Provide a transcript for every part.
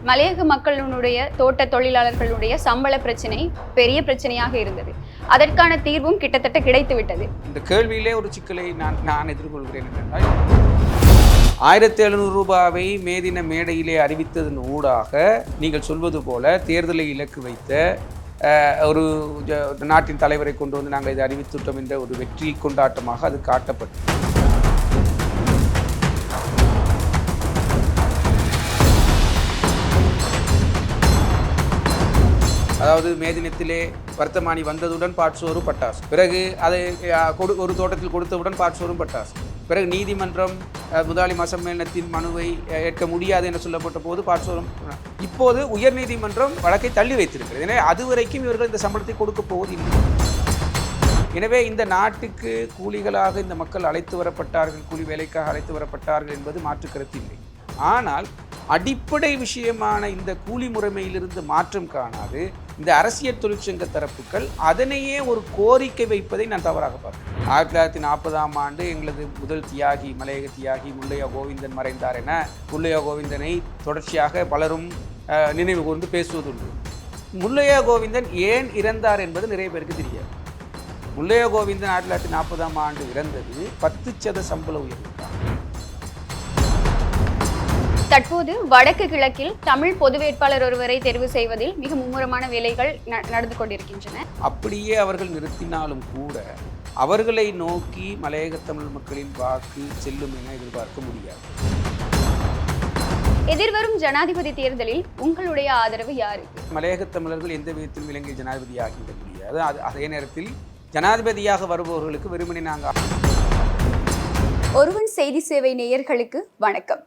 மலையக மக்களுடைய தோட்ட தொழிலாளர்களுடைய சம்பள பிரச்சனை பெரிய பிரச்சனையாக இருந்தது. அதற்கான தீர்வும் கிட்டத்தட்ட கிடைத்து விட்டது. இந்த கேள்வியிலே ஒரு சிக்கலை நான் எதிர்கொள்கிறேன் என்றால் 1700 ரூபாவை மேதின மேடையிலே அறிவித்ததன் ஊடாக நீங்கள் சொல்வது போல தேர்தலை இலக்கு வைத்த ஒரு நாட்டின் தலைவரை கொண்டு வந்து நாங்கள் இதை அறிவித்துட்டோம் என்ற ஒரு வெற்றி கொண்டாட்டமாக அது காட்டப்பட்டது. அதாவது மே தினத்திலே வர்த்தமானி வந்ததுடன் பாட்சோறு பட்டாசு, பிறகு அதை ஒரு தோட்டத்தில் கொடுத்தவுடன் பாட்சோறும் பட்டாசு, பிறகு நீதிமன்றம் முதலாளி சம்மேளனத்தின் மனுவை ஏற்க முடியாது என்று சொல்லப்பட்ட போது பாட்சோறும். இப்போது உயர்நீதிமன்றம் வழக்கை தள்ளி வைத்திருக்கிறது. எனவே அதுவரைக்கும் இவர்கள் இந்த சம்பளத்தை கொடுக்க போவதில்லை. எனவே இந்த நாட்டுக்கு கூலிகளாக இந்த மக்கள் அழைத்து வரப்பட்டார்கள், கூலி வேலைக்காக அழைத்து வரப்பட்டார்கள் என்பது மாற்று கருத்து இல்லை. ஆனால் அடிப்படை விஷயமான இந்த கூலி முறைமையிலிருந்து மாற்றம் காணாது இந்த அரசியல் தொழிற்சங்க தரப்புகள் அதனையே ஒரு கோரிக்கை வைப்பதை நான் தவறாக பார்க்கிறேன். 1940ஆம் ஆண்டு எங்களது முதல் தியாகி, மலையக தியாகி முல்லையா கோவிந்தன் மறைந்தார் என முல்லையா கோவிந்தனை தொடர்ச்சியாக பலரும் நினைவு கூர்ந்து பேசுவதுண்டு. முல்லையா கோவிந்தன் ஏன் இறந்தார் என்பது நிறைய பேருக்கு தெரியாது. முல்லையா கோவிந்தன் 1940ஆம் ஆண்டு இறந்தது 10% சம்பள உயர்வு. தற்போது வடக்கு கிழக்கில் தமிழ் பொது வேட்பாளர் ஒருவரை தெரிவு செய்வதில் மிக மும்முரமான வேலைகள் நடந்து கொண்டிருக்கின்றன. அப்படியே அவர்கள் நிறுத்தினாலும் கூட அவர்களை நோக்கி மலையக தமிழ் மக்களின் வாக்கு செல்லும் என எதிர்பார்க்க முடியாது. எதிர்வரும் ஜனாதிபதி தேர்தலில் உங்களுடைய ஆதரவு யாருக்கு? மலையக தமிழர்கள் எந்த விதத்திலும் இலங்கை ஜனாதிபதியாகிவிட முடியாது. அதே நேரத்தில் ஜனாதிபதியாக வருபவர்களுக்கு வெறுமனே நாங்கள். ஒருவன் செய்தி சேவை நேயர்களுக்கு வணக்கம்.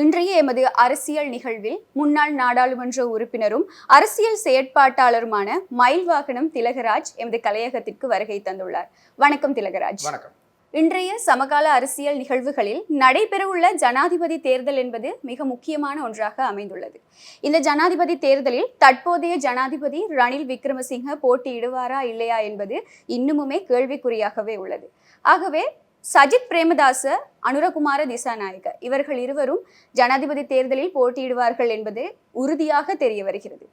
இன்றைய எமது அரசியல் நிகழ்வில் முன்னாள் நாடாளுமன்ற உறுப்பினரும் அரசியல் செயற்பாட்டாளருமான மயில்வாகனம் திலகராஜ் எமது கலையகத்திற்கு வருகை தந்துள்ளார். வணக்கம் திலகராஜ். வணக்கம். இன்றைய சமகால அரசியல் நிகழ்வுகளில் நடைபெறவுள்ள ஜனாதிபதி தேர்தல் என்பது மிக முக்கியமான ஒன்றாக அமைந்துள்ளது. இந்த ஜனாதிபதி தேர்தலில் தற்போதைய ஜனாதிபதி ரணில் விக்ரமசிங்க போட்டியிடுவாரா இல்லையா என்பது இன்னுமுமே கேள்விக்குறியாகவே உள்ளது. ஆகவே சஜித் பிரேமதாச, அனுரகுமார திசாநாயக்க இவர்கள் இருவரும் ஜனாதிபதி தேர்தலில் போட்டியிடுவார்கள் என்பது உறுதியாக தெரிய வருகிறது.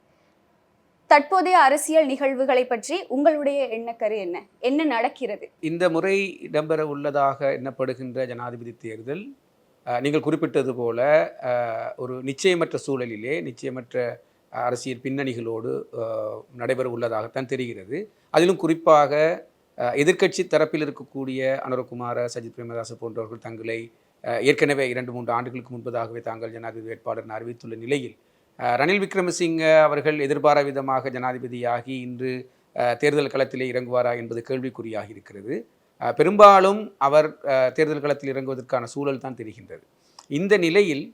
தற்போதைய அரசியல் நிகழ்வுகளை பற்றி உங்களுடைய எண்ணக்கரு என்ன? என்ன நடக்கிறது? இந்த முறை இடம்பெற உள்ளதாக எண்ணப்படுகின்ற ஜனாதிபதி தேர்தல் நீங்கள் குறிப்பிட்டது போல ஒரு நிச்சயமற்ற சூழலிலே நிச்சயமற்ற அரசியல் பின்னணிகளோடு நடைபெற உள்ளதாகத்தான் தெரிகிறது. அதிலும் குறிப்பாக எதிர்க்கட்சி தரப்பில் இருக்கக்கூடிய அனுரகுமார, சஜித் பிரேமதாச போன்றவர்கள் தங்களை ஏற்கனவே 2-3 ஆண்டுகளுக்கு முன்பதாகவே தாங்கள் ஜனாதிபதி வேட்பாளர் அறிவித்துள்ள நிலையில் ரணில் விக்ரமசிங்க அவர்கள் எதிர்பாராத விதமாக ஜனாதிபதியாகி இன்று தேர்தல் களத்திலே இறங்குவாரா என்பது கேள்விக்குறியாக இருக்கிறது. பெரும்பாலும் அவர் தேர்தல் களத்தில் இறங்குவதற்கான சூழல் தான் தெரிகின்றது. இந்த நிலையில்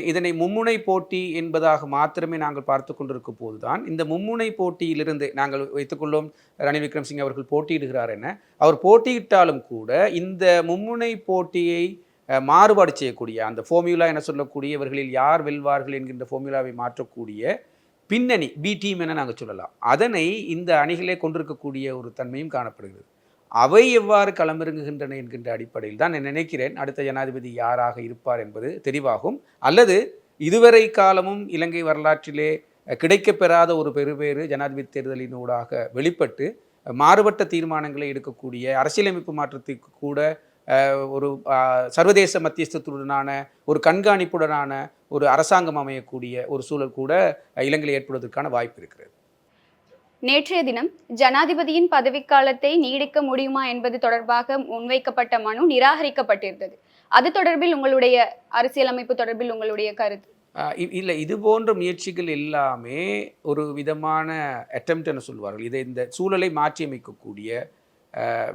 இதனை மும்முனை போட்டி என்பதாக மாத்திரமே நாங்கள் பார்த்து கொண்டிருக்கும் போதுதான் இந்த மும்முனை போட்டியிலிருந்து நாங்கள் வைத்துக்கொள்ளும் ரணில் விக்ரமசிங்க அவர்கள் போட்டியிடுகிறார் என. அவர் போட்டியிட்டாலும் கூட இந்த மும்முனை போட்டியை மாறுபாடு செய்யக்கூடிய அந்த ஃபார்முலா என சொல்லக்கூடிய இவர்களில் யார் வெல்வார்கள் என்கின்ற ஃபார்முலாவை மாற்றக்கூடிய பின்னணி பி டீம் என நாங்கள் சொல்லலாம். அதனை இந்த அணிகளே கொண்டிருக்கக்கூடிய ஒரு தன்மையும் காணப்படுகிறது. அவை எவ்வாறு களமிறங்குகின்றன என்கின்ற அடிப்படையில் தான் நான் நினைக்கிறேன் அடுத்த ஜனாதிபதி யாராக இருப்பார் என்பது தெரிவாகும். அல்லது இதுவரை காலமும் இலங்கை வரலாற்றிலே கிடைக்கப்பெறாத ஒரு பெருவேறு ஜனாதிபதி தேர்தலினூடாக வெளிப்பட்டு மாறுபட்ட தீர்மானங்களை எடுக்கக்கூடிய அரசியலமைப்பு மாற்றத்திற்கு கூட ஒரு சர்வதேச மத்தியஸ்தத்துடனான ஒரு கண்காணிப்புடனான ஒரு அரசாங்கம் அமையக்கூடிய ஒரு சூழல் கூட இலங்கையில் ஏற்படுவதற்கான வாய்ப்பு இருக்கிறது. நேற்றைய தினம் ஜனாதிபதியின் பதவிக்காலத்தை நீடிக்க முடியுமா என்பது தொடர்பாக முன்வைக்கப்பட்ட மனு நிராகரிக்கப்பட்டிருந்தது. அது தொடர்பில் உங்களுடைய அரசியலமைப்பு தொடர்பில் உங்களுடைய கருத்து? இல்லை, இது போன்ற முயற்சிகள் எல்லாமே ஒரு விதமான அட்டெம்ப்ட் என சொல்வார்கள். இதை இந்த சூழலை மாற்றியமைக்கக்கூடிய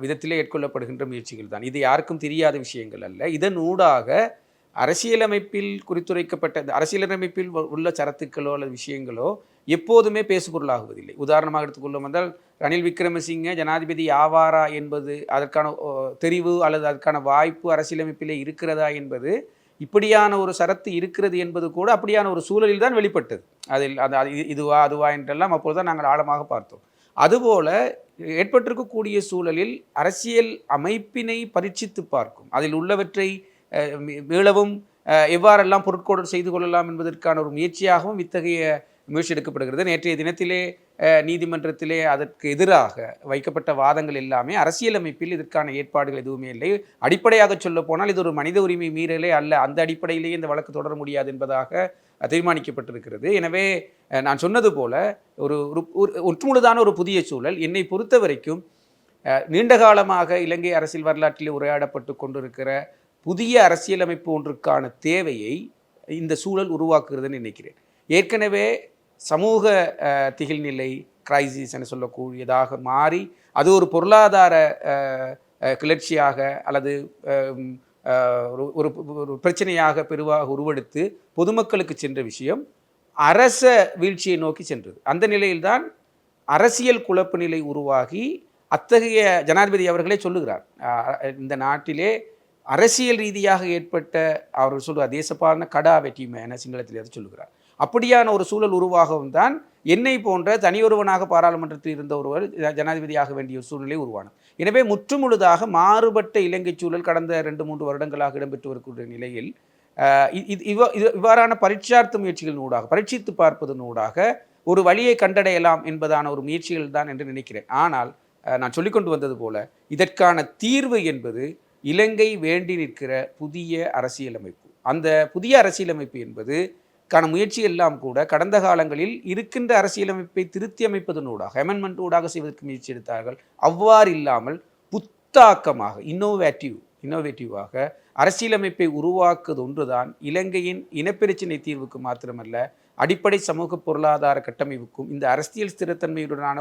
விதத்திலே ஏற்கொள்ளப்படுகின்ற முயற்சிகள் தான். இது யாருக்கும் தெரியாத விஷயங்கள் அல்ல. இதன் ஊடாக அரசியலமைப்பில் குறித்துரைக்கப்பட்ட அரசியலமைப்பில் உள்ள சரத்துக்களோ அல்லது விஷயங்களோ எப்போதுமே பேசுபொருளாகுவதில்லை. உதாரணமாக எடுத்துக்கொள்ளும் வந்தால் ரணில் விக்ரமசிங்க ஜனாதிபதி ஆவாரா என்பது அதற்கான தெரிவு அல்லது அதற்கான வாய்ப்பு அரசியலமைப்பிலே இருக்கிறதா என்பது இப்படியான ஒரு சரத்து இருக்கிறது என்பது கூட அப்படியான ஒரு சூழலில் தான் வெளிப்பட்டது. அதில் இதுவா அதுவா என்றெல்லாம் அப்போது தான் நாங்கள் ஆழமாக பார்த்தோம். அதுபோல ஏற்பட்டிருக்கக்கூடிய சூழலில் அரசியல் அமைப்பினை பரீட்சித்து பார்க்கும், அதில் உள்ளவற்றை மீளவும் எவ்வாறெல்லாம் பொருட்கொடர் செய்து கொள்ளலாம் என்பதற்கான ஒரு முயற்சியாகவும் இத்தகைய முயற்சி எடுக்கப்படுகிறது. நேற்றைய தினத்திலே நீதிமன்றத்திலே அதற்கு எதிராக வைக்கப்பட்ட வாதங்கள் எல்லாமே அரசியலமைப்பில் இதற்கான ஏற்பாடுகள் எதுவுமே இல்லை. அடிப்படையாக சொல்ல போனால் இது ஒரு மனித உரிமை மீறலே அல்ல, அந்த அடிப்படையிலேயே இந்த வழக்கு தொடர முடியாது என்பதாக தீர்மானிக்கப்பட்டிருக்கிறது. எனவே நான் சொன்னது போல ஒரு ஒற்றுமுழுதான ஒரு புதிய சூழல் என்னை பொறுத்த வரைக்கும் நீண்ட காலமாக இலங்கை அரசியல் வரலாற்றில் உரையாடப்பட்டு கொண்டிருக்கிற புதிய அரசியலமைப்பு ஒன்றுக்கான தேவையை இந்த சூழல் உருவாக்குகிறதுன்னு நினைக்கிறேன். ஏற்கனவே சமூக திகில்நிலை கிரைசிஸ் என சொல்லக்கூடியதாக மாறி அது ஒரு பொருளாதார கிளர்ச்சியாக அல்லது ஒரு பிரச்சனையாக பெருவாக உருவெடுத்து பொதுமக்களுக்கு சென்ற விஷயம் அரச வீழ்ச்சியை நோக்கி சென்றது. அந்த நிலையில்தான் அரசியல் குழப்ப நிலை உருவாகி அத்தகைய ஜனாதிபதி அவர்களே சொல்லுகிறார், இந்த நாட்டிலே அரசியல் ரீதியாக ஏற்பட்ட அவர் சொல்லுவார் தேசப்பாலன கடா வெற்றிமை என சிங்களத்தில் அதை சொல்லுகிறார். அப்படியான ஒரு சூழல் உருவாகவும் தான் என்னை போன்ற தனியொருவனாக பாராளுமன்றத்தில் இருந்த ஒருவர் ஜனாதிபதியாக வேண்டிய ஒரு சூழ்நிலை உருவானது. எனவே முற்றுமுழுதாக மாறுபட்ட இலங்கை சூழல் கடந்த 2-3 வருடங்களாக இடம்பெற்று வரக்கூடிய நிலையில் இவ்வாறான பரீட்சார்த்த முயற்சிகளினூடாக பரீட்சித்து பார்ப்பதனூடாக ஒரு வழியை கண்டடையலாம் என்பதான ஒரு முயற்சிகள் தான் என்று நினைக்கிறேன். ஆனால் நான் சொல்லிக்கொண்டு வந்தது போல இதற்கான தீர்வு என்பது இலங்கை வேண்டி நிற்கிற புதிய அரசியலமைப்பு. அந்த புதிய அரசியலமைப்பு என்பது முயற்சி எல்லாம் கூட கடந்த காலங்களில் இருக்கின்ற அரசியலமைப்பை திருத்தி அமைப்பதனூடாக அமெண்ட்மெண்ட் ஊடாக செய்வதற்கு முயற்சி எடுத்தார்கள். அவ்வாறு இல்லாமல் புத்தாக்கமாக இன்னோவேட்டிவாக அரசியலமைப்பை உருவாக்குவது ஒன்றுதான் இலங்கையின் இனப்பிரச்சினை தீர்வுக்கு மாத்திரமல்ல அடிப்படை சமூக பொருளாதார கட்டமைப்புக்கும் இந்த அரசியல் ஸ்திரத்தன்மையுடனான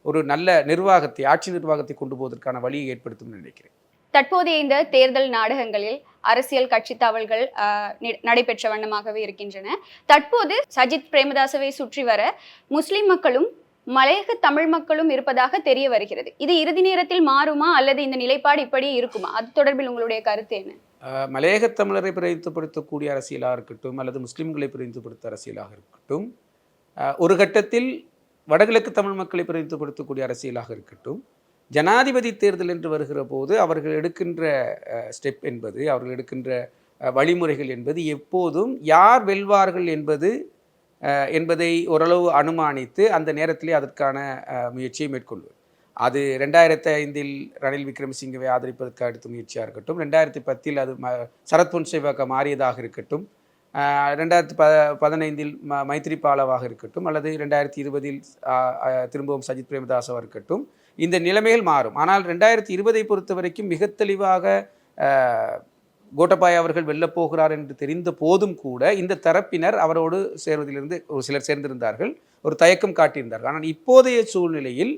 ஒரு நல்ல நிர்வாகத்தை ஆட்சி நிர்வாகத்தை கொண்டு போவதற்கான வழியை ஏற்படுத்தும் நினைக்கிறேன். தற்போதைய இந்த தேர்தல் நாடகங்களில் அரசியல் கட்சி தாவல்கள் நடைபெற்ற வண்ணமாகவே இருக்கின்றன. தற்போது சஜித் பிரேமதாசவை சுற்றி வர முஸ்லிம் மக்களும் மலையக தமிழ் மக்களும் இருப்பதாக தெரிய வருகிறது. இது இறுதி நேரத்தில் மாறுமா அல்லது இந்த நிலைப்பாடு இப்படியே இருக்குமா? அது தொடர்பில் உங்களுடைய கருத்து என்ன? மலையக தமிழரை பிரதிநிதித்துவப்படுத்தக்கூடிய அரசியலாக இருக்கட்டும் அல்லது முஸ்லிம்களை பிரதிநிதித்துவப்படுத்த அரசியலாக இருக்கட்டும், ஒரு கட்டத்தில் வடகிழக்கு தமிழ் மக்களை பிரதிநிதித்துவப்படுத்தக்கூடிய அரசியலாக இருக்கட்டும், ஜனாதிபதி தேர்தல் என்று வருகிற போது அவர்கள் எடுக்கின்ற ஸ்டெப் என்பது அவர்கள் எடுக்கின்ற வழிமுறைகள் என்பது எப்போதும் யார் வெல்வார்கள் என்பதை ஓரளவு அனுமானித்து அந்த நேரத்திலே அதற்கான முயற்சியை மேற்கொள்வது. அது 2005 ரணில் விக்ரமசிங்கவை ஆதரிப்பதற்கு அடுத்த முயற்சியாக இருக்கட்டும், 2010 அது சரத் பொன்சேகாவாக மாறியதாக இருக்கட்டும், 2015 மைத்ரிபாலவாக இருக்கட்டும், அல்லது 2020 திரும்பவும் சஜித் பிரேமதாசவாக இருக்கட்டும், இந்த நிலைமைகள் மாறும். ஆனால் 2020 பொறுத்த வரைக்கும் மிக தெளிவாக கோட்டபாய அவர்கள் வெல்லப்போகிறார் என்று தெரிந்த போதும் கூட இந்த தரப்பினர் அவரோடு சேர்வதிலிருந்து ஒரு சிலர் சேர்ந்திருந்தார்கள், ஒரு தயக்கம் காட்டியிருந்தார்கள். ஆனால் இப்போதைய சூழ்நிலையில்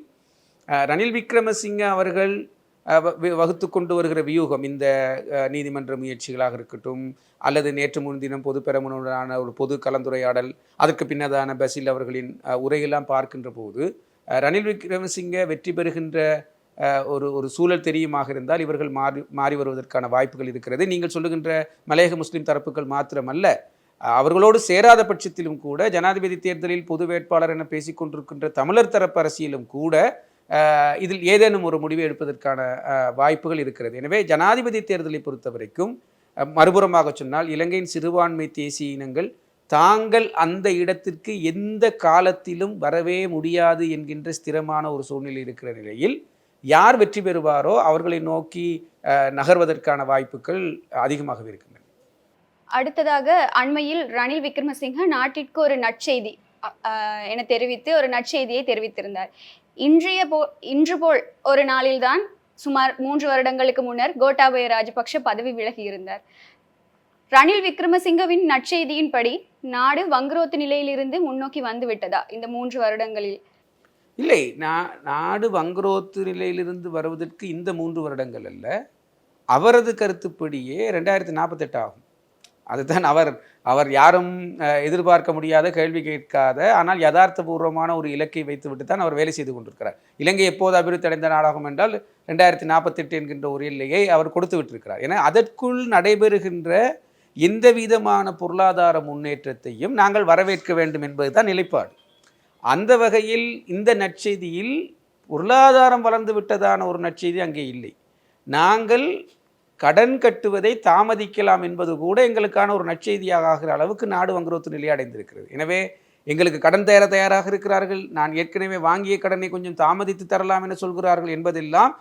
ரணில் விக்ரமசிங்க அவர்கள் வகுத்து கொண்டு வருகிற வியூகம் இந்த நீதிமன்ற முயற்சிகளாக இருக்கட்டும் அல்லது நேற்று முன்தினம் பொது பெரமுனுடனான ஒரு பொது கலந்துரையாடல் அதற்கு பின்னதான பசில் அவர்களின் உரையெல்லாம் பார்க்கின்ற போது ரணில் விக்ரமசிங்க வெற்றி பெறுகின்ற ஒரு சூழல் தெரியுமாக இருந்தால் இவர்கள் மாறி வருவதற்கான வாய்ப்புகள் இருக்கிறது. நீங்கள் சொல்லுகின்ற மலையக முஸ்லிம் தரப்புகள் மாத்திரமல்ல, அவர்களோடு சேராத பட்சத்திலும் கூட ஜனாதிபதி தேர்தலில் பொது வேட்பாளர் என பேசிக்கொண்டிருக்கின்ற தமிழர் தரப்பு அரசியலும் கூட இதில் ஏதேனும் ஒரு முடிவை எடுப்பதற்கான வாய்ப்புகள் இருக்கிறது. எனவே ஜனாதிபதி தேர்தலை பொறுத்த வரைக்கும் மறுபுறமாக சொன்னால் இலங்கையின் சிறுபான்மை தேசிய இனங்கள் தாங்கள் அந்த இடத்திற்கு எந்த காலத்திலும் வரவே முடியாது என்கின்ற ஸ்திரமான ஒரு சூழ்நிலை இருக்கிற நிலையில் யார் வெற்றி பெறுவாரோ அவர்களை நோக்கி நகர்வதற்கான வாய்ப்புகள் அதிகமாகவே இருக்கின்றன. அடுத்ததாக அண்மையில் ரணில் விக்ரமசிங்க நாட்டிற்கு ஒரு நற்செய்தி என தெரிவித்து ஒரு நற்செய்தியை தெரிவித்திருந்தார். இன்று போல் ஒரு நாளில்தான் சுமார் 3 வருடங்களுக்கு முன்னர் கோட்டாபய ராஜபக்ஷ பதவி விலகி இருந்தார். ரணில் விக்ரமசிங்கவின் நற்செய்தியின்படி நாடு வங்குரோத்து நிலையிலிருந்து முன்னோக்கி வந்து விட்டதா இந்த 3 வருடங்களில்? இல்லை, நாடு வங்குரோத்து நிலையிலிருந்து வருவதற்கு இந்த 3 வருடங்கள் அல்ல, அவரது கருத்துப்படியே 2048 ஆகும். அதுதான் அவர் யாரும் எதிர்பார்க்க முடியாத கேள்வி கேட்காத ஆனால் யதார்த்தபூர்வமான ஒரு இலக்கை வைத்துவிட்டு தான் அவர் வேலை செய்து கொண்டிருக்கிறார். இலங்கை எப்போது அபிவிருத்தி அடைந்த நாடாகும் என்றால் 2048 என்கின்ற ஒரு எல்லையை அவர் கொடுத்து விட்டிருக்கிறார். ஏன்னா அதற்குள் நடைபெறுகின்ற எந்த விதமான பொருளாதார முன்னேற்றத்தையும் நாங்கள் வரவேற்க வேண்டும் என்பதுதான் நிலைப்பாடு. அந்த வகையில் இந்த நற்செய்தியில் பொருளாதாரம் வளர்ந்து விட்டதான ஒரு நற்செய்தி அங்கே இல்லை. நாங்கள் கடன் கட்டுவதை தாமதிக்கலாம் என்பது கூட எங்களுக்கான ஒரு நற்செய்தியாக ஆகிற அளவுக்கு நாடு வங்குரோத்து நிலை அடைந்திருக்கிறது. எனவே எங்களுக்கு கடன் தயாராக இருக்கிறார்கள், நான் ஏற்கனவே வாங்கிய கடனை கொஞ்சம் தாமதித்து தரலாம் என சொல்கிறார்கள் என்பதெல்லாம்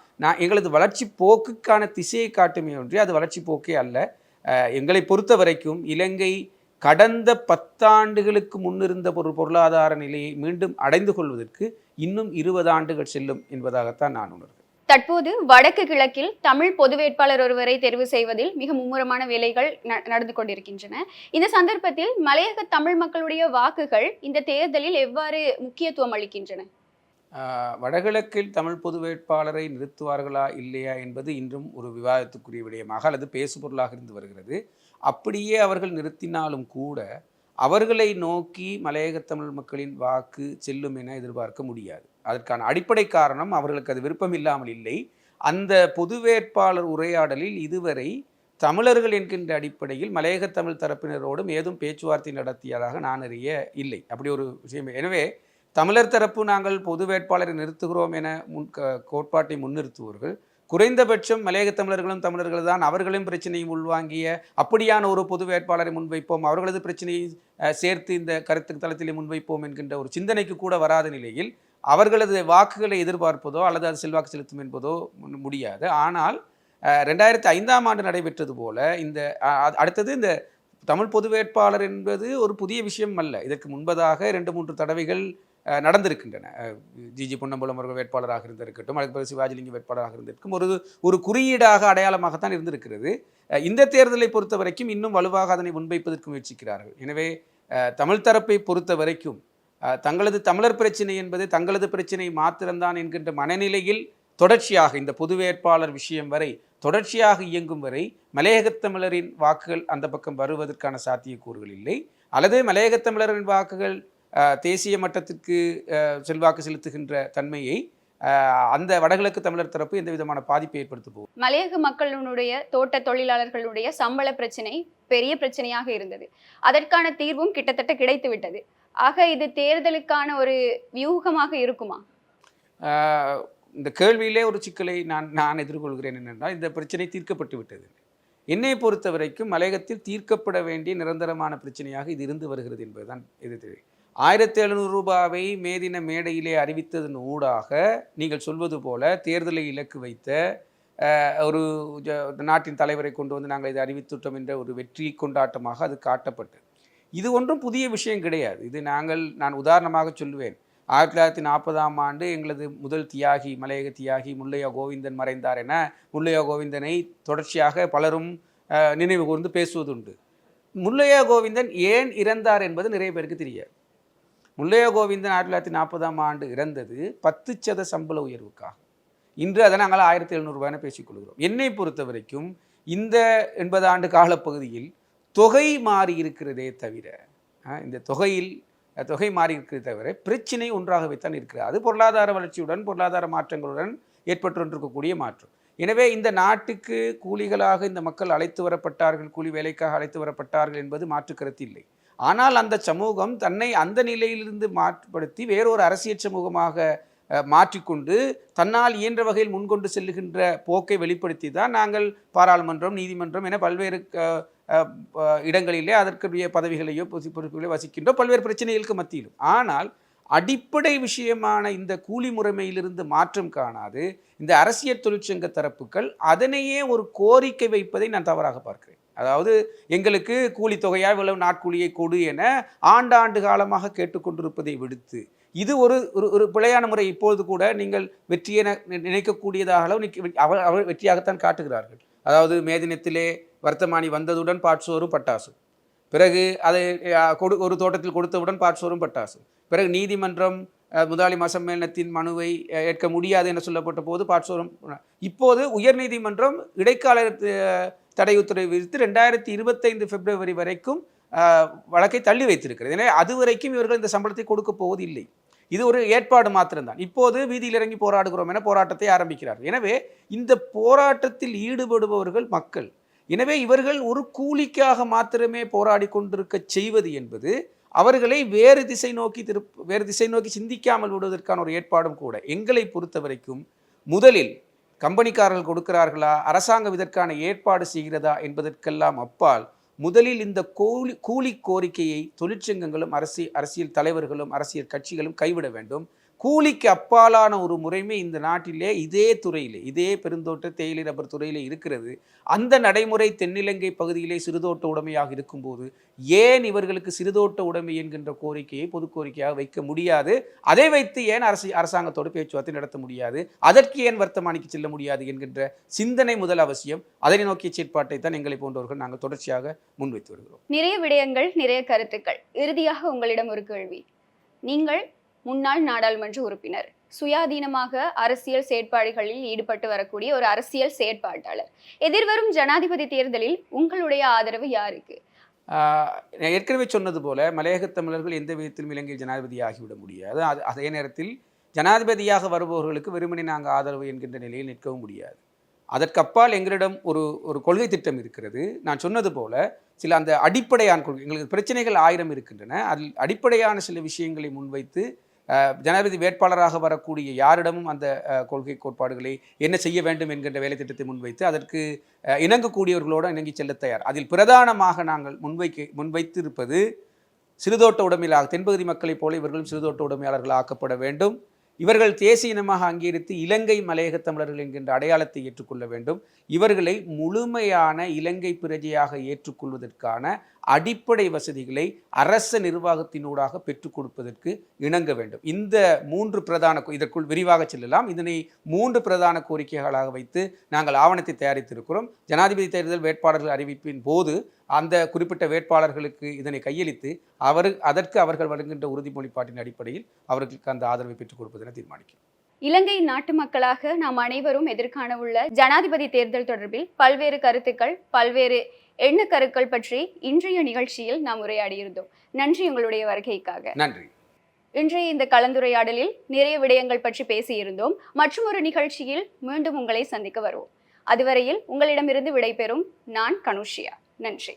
எங்களது வளர்ச்சி போக்குக்கான திசையை காட்டுமே ஒன்றி அது வளர்ச்சி போக்கே அல்ல. எங்களை பொறுத்த வரைக்கும் இலங்கை கடந்த 10 ஆண்டுகளுக்கு முன்னிருந்த ஒரு பொருளாதார நிலையை மீண்டும் அடைந்து கொள்வதற்கு இன்னும் 20 ஆண்டுகள் செல்லும் என்பதாகத்தான் நான் உணர்கிறேன். தற்போது வடக்கு கிழக்கில் தமிழ் பொது வேட்பாளர் ஒருவரை தெரிவு செய்வதில் மிக மும்முரமான வேலைகள் நடந்து கொண்டிருக்கின்றன. இந்த சந்தர்ப்பத்தில் மலையக தமிழ் மக்களுடைய வாக்குகள் இந்த தேர்தலில் எவ்வாறு முக்கியத்துவம் அளிக்கின்றன? வடகிழக்கில் தமிழ் பொது வேட்பாளரை நிறுத்துவார்களா இல்லையா என்பது இன்றும் ஒரு விவாதத்துக்குரிய விடயமாக அல்லது பேசுபொருளாக இருந்து வருகிறது. அப்படியே அவர்கள் நிறுத்தினாலும் கூட அவர்களை நோக்கி மலையக தமிழ் மக்களின் வாக்கு செல்லும் என எதிர்பார்க்க முடியாது. அதற்கான அடிப்படை காரணம் அவர்களுக்கு அது விருப்பம் இல்லாமல் இல்லை. அந்த பொது வேட்பாளர் உரையாடலில் இதுவரை தமிழர்கள் என்கின்ற அடிப்படையில் மலையக தமிழ் தரப்பினரோடும் ஏதும் பேச்சுவார்த்தை நடத்தியதாக நான் அறிய இல்லை. அப்படி ஒரு விஷயம். எனவே தமிழர் தரப்பு நாங்கள் பொது வேட்பாளரை நிறுத்துகிறோம் என கோட்பாட்டை முன்னிறுத்துவர்கள் குறைந்தபட்சம் மலையக தமிழர்களும் தமிழர்கள் தான், அவர்களும் பிரச்சனையும் உள்வாங்கிய அப்படியான ஒரு பொது வேட்பாளரை முன்வைப்போம், அவர்களது பிரச்சனையை சேர்த்து இந்த கருத்து தளத்திலே முன்வைப்போம் என்கின்ற ஒரு சிந்தனைக்கு கூட வராத நிலையில் அவர்களது வாக்குகளை எதிர்பார்ப்பதோ அல்லது அது செல்வாக்கு செலுத்தும் என்பதோ முடியாது. ஆனால் 2005ஆம் ஆண்டு நடைபெற்றது போல இந்த அடுத்தது இந்த தமிழ் பொது வேட்பாளர் என்பது ஒரு புதிய விஷயம் அல்ல. இதற்கு முன்பதாக 2-3 தடவைகள் நடந்திருக்கின்றன. ஜிஜி பொன்னம்பலம் அவர்கள் வேட்பாளராக இருந்திருக்கட்டும், அதுக்கு பிறகு சிவாஜிலிங்கம் வேட்பாளராக இருந்திருக்கும். ஒரு குறியீடாக அடையாளமாகத்தான் இருந்திருக்கிறது. இந்த தேர்தலை பொறுத்த வரைக்கும் இன்னும் வலுவாக அதனை முன்வைப்பதற்கு முயற்சிக்கிறார்கள். எனவே தமிழ் தரப்பை பொறுத்த வரைக்கும் தங்களது தமிழர் பிரச்சனை என்பது தங்களது பிரச்சனை மாத்திரம்தான் என்கின்ற மனநிலையில் தொடர்ச்சியாக இந்த பொது வேட்பாளர் விஷயம் வரை தொடர்ச்சியாக இயங்கும் வரை மலையகத் தமிழரின் வாக்குகள் அந்த பக்கம் வருவதற்கான சாத்தியக்கூறுகள் இல்லை. அல்லது மலையகத் தமிழரின் வாக்குகள் தேசிய மட்டத்திற்கு செல்வாக்கு செலுத்துகின்ற தன்மையை அந்த வடகிழக்கு தமிழர் தரப்பு எந்த விதமான பாதிப்பை ஏற்படுத்த போகும். மலையக மக்களுடைய தோட்ட தொழிலாளர்களுடைய சம்பள பிரச்சனை பெரிய பிரச்சனையாக இருந்தது. அதற்கான தீர்வும் கிட்டத்தட்ட கிடைத்து விட்டது. ஆக இது தேர்தலுக்கான ஒரு வியூகமாக இருக்குமா? இந்த கேள்வியிலே ஒரு சிக்கலை நான் எதிர்கொள்கிறேன். என்னென்றால், இந்த பிரச்சனை தீர்க்கப்பட்டு விட்டது. என்னை பொறுத்த வரைக்கும் மலையகத்தில் தீர்க்கப்பட வேண்டிய நிரந்தரமான பிரச்சனையாக இது இருந்து வருகிறது என்பதுதான் இது தெரியும். 1700 ரூபாவை மேதின மேடையிலே அறிவித்ததன் ஊடாக நீங்கள் சொல்வது போல தேர்தலை இலக்கு வைத்த ஒரு நாட்டின் தலைவரை கொண்டு வந்து நாங்கள் இதை அறிவித்துட்டோம் என்ற ஒரு வெற்றி கொண்டாட்டமாக அது காட்டப்பட்டது. இது ஒன்றும் புதிய விஷயம் கிடையாது. இது நான் உதாரணமாக சொல்லுவேன். 1940ஆம் ஆண்டு எங்களது முதல் தியாகி, மலையக தியாகி முல்லையா கோவிந்தன் மறைந்தார் என முல்லையா கோவிந்தனை தொடர்ச்சியாக பலரும் நினைவு கூர்ந்து பேசுவதுண்டு. முல்லையா கோவிந்தன் ஏன் இறந்தார் என்பது நிறைய பேருக்கு தெரியாது. முல்லையா கோவிந்தன் 1940ஆம் ஆண்டு இறந்தது 10% சம்பள உயர்வுக்காக. இன்று அதை நாங்கள் 1700 ரூபாய்னு பேசிக்கொள்கிறோம். என்னை பொறுத்த வரைக்கும் இந்த 80 ஆண்டு காலப்பகுதியில் தொகை மாறி இருக்கிறதே தவிர, இந்த தொகை மாறி இருக்கிறதே தவிர பிரச்சனை ஒன்றாகவேத்தான் இருக்கிறது. அது பொருளாதார வளர்ச்சியுடன் பொருளாதார மாற்றங்களுடன் ஏற்பட்டிருக்கக்கூடிய மாற்றம். எனவே இந்த நாட்டுக்கு கூலிகளாக இந்த மக்கள் அழைத்து வரப்பட்டார்கள், கூலி வேலைக்காக அழைத்து வரப்பட்டார்கள் என்பது மாற்று கருத்து இல்லை. ஆனால் அந்த சமூகம் தன்னை அந்த நிலையிலிருந்து மாற்றுப்படுத்தி வேறொரு அரசியல் சமூகமாக மாற்றிக்கொண்டு தன்னால் இயன்ற வகையில் முன்கொண்டு செல்லுகின்ற போக்கை வெளிப்படுத்தி தான் நாங்கள் பாராளுமன்றம், நீதிமன்றம் என பல்வேறு இடங்களிலே அதற்குரிய பதவிகளையோ பொறுப்புகளையோ வசிக்கின்றோம், பல்வேறு பிரச்சனைகளுக்கு மத்தியிலும். ஆனால் அடிப்படை விஷயமான இந்த கூலி முறைமையிலிருந்து மாற்றம் காணாது இந்த அரசியல் தொழிற்சங்க தரப்புகள் அதனையே ஒரு கோரிக்கை வைப்பதை நான் தவறாக பார்க்கிறேன். அதாவது எங்களுக்கு கூலி தொகையாக இவ்வளவு நாட்கூலியை கொடு என ஆண்டாண்டு காலமாக கேட்டுக்கொண்டிருப்பதை விடுத்து இது ஒரு பிழையான முறை. இப்பொழுது கூட நீங்கள் வெற்றியை நினைக்கக்கூடியதாக அளவு அவர் வெற்றியாகத்தான் காட்டுகிறார்கள். அதாவது மே தினத்திலே வர்த்தமானி வந்ததுடன் பாட்சோறும் பட்டாசும், பிறகு அதை ஒரு தோட்டத்தில் கொடுத்தவுடன் பாட்சோறும் பட்டாசும், பிறகு நீதிமன்றம் முதலாளி சம்மேளனத்தின் மனுவை ஏற்க முடியாது என சொல்லப்பட்ட போது பாட்சோறும். இப்போது உயர்நீதிமன்றம் இடைக்கால தடை உத்தரவை விதித்து 2025 பிப்ரவரி வரைக்கும் வழக்கை தள்ளி வைத்திருக்கிறது. எனவே அதுவரைக்கும் இவர்கள் இந்த சம்பளத்தை கொடுக்க போவது இல்லை. இது ஒரு ஏற்பாடு மாத்திரம்தான். இப்போது வீதியில் இறங்கி போராடுகிறோம் என போராட்டத்தை ஆரம்பிக்கிறார்கள். எனவே இந்த போராட்டத்தில் ஈடுபடுபவர்கள் மக்கள். எனவே இவர்கள் ஒரு கூலிக்காக மாத்திரமே போராடி கொண்டிருக்க செய்வது என்பது அவர்களை வேறு திசை நோக்கி சிந்திக்காமல் விடுவதற்கான ஒரு ஏற்பாடும் கூட. எங்களை பொறுத்த வரைக்கும் முதலில் கம்பெனிக்காரர்கள் கொடுக்கிறார்களா, அரசாங்கம் இதற்கான ஏற்பாடு செய்கிறதா என்பதற்கெல்லாம் அப்பால் முதலில் இந்த கூலி கோரிக்கையை தொழிற்சங்கங்களும் அரசியல் தலைவர்களும் அரசியல் கட்சிகளும் கைவிட வேண்டும். கூலிக்கு அப்பாலான ஒரு முறைமை இந்த நாட்டிலே இதே துறையிலே, இதே பெருந்தோட்ட தேயிலை ரப்பர் துறையிலே இருக்கிறது. அந்த நடைமுறை தென்னிலங்கை பகுதியிலே சிறுதோட்ட உடைமையாக இருக்கும்போது ஏன் இவர்களுக்கு சிறுதோட்ட உடைமை என்கின்ற கோரிக்கையை பொது கோரிக்கையாக வைக்க முடியாது? அதை வைத்து ஏன் அரசாங்கத்தோடு பேச்சுவார்த்தை நடத்த முடியாது? அதற்கு ஏன் வர்த்தமானிக்கு செல்ல முடியாது என்கின்ற சிந்தனை முதல் அவசியம். அதனை நோக்கிய செயற்பாட்டை தான் எங்களை போன்றவர்கள் நாங்கள் தொடர்ச்சியாக முன்வைத்து வருகிறோம். நிறைய விடயங்கள், நிறைய கருத்துக்கள். இறுதியாக உங்களிடம் ஒரு கேள்வி. நீங்கள் முன்னாள் நாடாளுமன்ற உறுப்பினர், சுயாதீனமாக அரசியல் செயற்பாடுகளில் ஈடுபட்டு வரக்கூடிய ஒரு அரசியல் செயற்பாட்டாளர். எதிர்வரும் ஜனாதிபதி தேர்தலில் உங்களுடைய ஆதரவு யாருக்கு? ஏற்கனவே சொன்னது போல மலையக தமிழர்கள் எந்த விதத்திலும் இலங்கை ஜனாதிபதி ஆகிவிட முடியாது. அதே நேரத்தில் ஜனாதிபதியாக வருபவர்களுக்கு வெறுமனே நாங்கள் ஆதரவு என்கின்ற நிலையில் நிற்கவும் முடியாது. அதற்கப்பால் எங்களிடம் ஒரு கொள்கை திட்டம் இருக்கிறது. நான் சொன்னது போல சில அந்த அடிப்படையான கொள்கை, எங்களுக்கு பிரச்சனைகள் 1000 இருக்கின்றன. அதில் அடிப்படையான சில விஷயங்களை முன்வைத்து ஜனாதிபதி வேட்பாளராக வரக்கூடிய யாரிடமும் அந்த கொள்கை கோட்பாடுகளை என்ன செய்ய வேண்டும் என்கின்ற வேலை திட்டத்தை முன்வைத்து அதற்கு இணங்கக்கூடியவர்களோடு இணங்கி செல்ல தயார். அதில் பிரதானமாக நாங்கள் முன்வைத்து இருப்பது சிறுதோட்ட உடைமையாளர், தென்பகுதி மக்களைப் போல இவர்களும் சிறுதோட்ட உடைமையாளர்கள் ஆக்கப்பட வேண்டும். இவர்கள் தேசிய இனமாக அங்கீகரித்து இலங்கை மலையக தமிழர்கள் என்கின்ற அடையாளத்தை ஏற்றுக்கொள்ள வேண்டும். இவர்களை முழுமையான இலங்கை பிரஜையாக ஏற்றுக்கொள்வதற்கான அடிப்படை வசதிகளை அரச நிர்வாகத்தினூடாக பெற்றுக் கொடுப்பதற்கு இணங்க வேண்டும். இந்த 3 பிரதான, இதற்குள் விரிவாக செல்லலாம். இதனை 3 பிரதான கோரிக்கைகளாக வைத்து நாங்கள் ஆவணத்தை தயாரித்திருக்கிறோம். ஜனாதிபதி தேர்தல் வேட்பாளர்கள் அறிவிப்பின் போது அந்த குறிப்பிட்ட வேட்பாளர்களுக்கு இதனை கையளித்து அதற்கு அவர்கள் வழங்குகின்ற உறுதிமொழிப்பாட்டின் அடிப்படையில் அவர்களுக்கு அந்த ஆதரவை பெற்றுக் கொடுப்பதென தீர்மானிக்கும். இலங்கை நாட்டு மக்களாக நாம் அனைவரும் எதிர்காண உள்ள ஜனாதிபதி தேர்தல் தொடர்பில் பல்வேறு கருத்துக்கள், பல்வேறு எண்ணக்கருக்கள் பற்றி இன்றைய நிகழ்ச்சியில் நாம் உரையாடியிருந்தோம். நன்றி உங்களுடைய வருகைக்காக. நன்றி. இன்றைய இந்த கலந்துரையாடலில் நிறைய விடயங்கள் பற்றி பேசியிருந்தோம். மற்றும் ஒரு நிகழ்ச்சியில் மீண்டும் உங்களை சந்திக்க வருவோம். அதுவரையில் உங்களிடமிருந்து விடைபெறும் நான் கனுஷியா. நன்றி.